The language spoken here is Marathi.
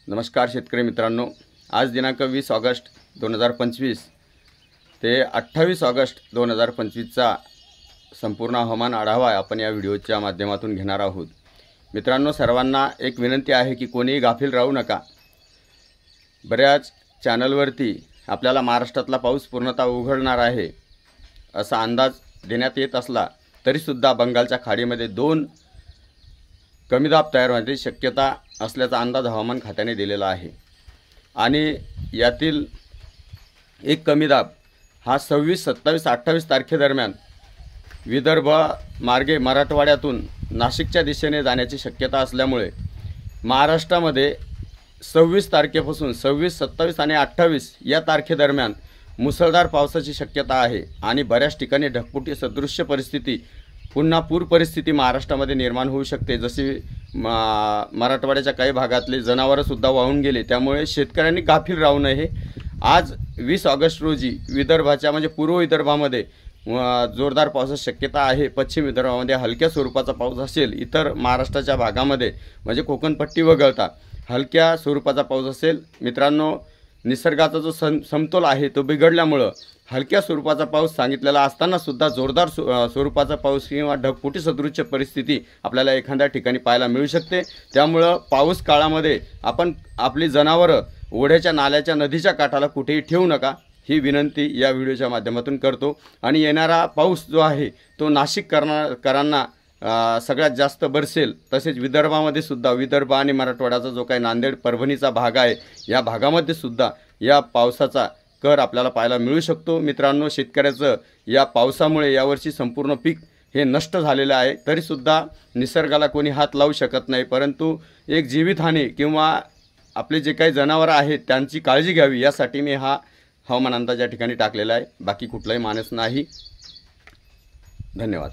नमस्कार शेतकरी मित्रांनो, आज दिनांक 20 ऑगस्ट 2025 ते 28 ऑगस्ट 2025चा संपूर्ण हवामान आढावा आपण या व्हिडिओच्या माध्यमातून घेणार आहोत। मित्रांनो, सर्वांना एक विनंती आहे की कोणीही गाफील राहू नका। बऱ्याच चॅनलवरती आपल्याला महाराष्ट्रातला पाऊस पूर्णतः उघडणार आहे असा अंदाज देण्यात येत असला तरीसुद्धा बंगालच्या खाडीमध्ये 2 कमी दाब तयार होण्याची शक्यता असल्याचा अंदाज हवामान खात्याने दिलेला आहे। आणि यातील एक कमी दाब हा 26, 27, 28 तारखेदरम्यान विदर्भ मार्गे मराठवाड्यातून नाशिकच्या दिशेने जाण्याची शक्यता असल्यामुळे महाराष्ट्रामध्ये 26 तारखेपासून 26, 27 आणि 28 या तारखेदरम्यान मुसळधार पावसाची शक्यता आहे। आणि बऱ्याच ठिकाणी ढगफुटी सदृश्य परिस्थिती, पुन्हा पूर परिस्थिती महाराष्ट्रामध्ये निर्माण होऊ शकते। जशी मराठवाड्याच्या काही भागातले जनावरसुद्धा वाहून गेले, त्यामुळे शेतकऱ्यांनी गाफील राहू नये। आज 20 ऑगस्ट रोजी विदर्भाच्या म्हणजे पूर्व विदर्भामध्ये जोरदार पावसाची शक्यता आहे। पश्चिम विदर्भामध्ये हलक्या स्वरूपाचा पाऊस असेल। इतर महाराष्ट्राच्या भागामध्ये म्हणजे कोकणपट्टी वगळता हलक्या स्वरूपाचा पाऊस असेल। मित्रांनो, निसर्गाचा जो समतोल आहे तो बिघडल्यामुळे हलक्या स्वरूपाचा पाऊस सांगितलेला असताना सुद्धा जोरदार स्वरूपाचा पाऊस किंवा ढगफुटी सदृश्य परिस्थिती आपल्याला एखाद्या ठिकाणी पाहायला मिळू शकते। त्यामुळे पाऊस काळामध्ये आपण आपली जनावरं ओढ्याच्या, नाल्याच्या, नदीच्या काठाला कुठेही ठेवू नका, ही विनंती या व्हिडिओच्या माध्यमातून करतो। आणि येणारा पाऊस जो आहे तो नाशिककरांना सगळ्यात जास्त बरसेल। तसेच विदर्भामध्ये सुद्धा विदर्भ आणि मराठवाड्याचा जो काही नांदेड परभणीचा भाग आहे या भागामध्ये सुद्धा या पावसाचा कर आपल्याला पाहायला मिळू शकतो। मित्रांनो, शेतकऱ्याचं या पावसामुळे यावर्षी संपूर्ण पीक हे नष्ट झालेलं आहे। तरीसुद्धा निसर्गाला कोणी हात लावू शकत नाही, परंतु एक जीवितहानी किंवा आपले जे काही जनावरं आहेत त्यांची काळजी घ्यावी यासाठी मी हा हवामान अंदाज या ठिकाणी टाकलेला आहे। बाकी कुठलाही मानस नाही। धन्यवाद।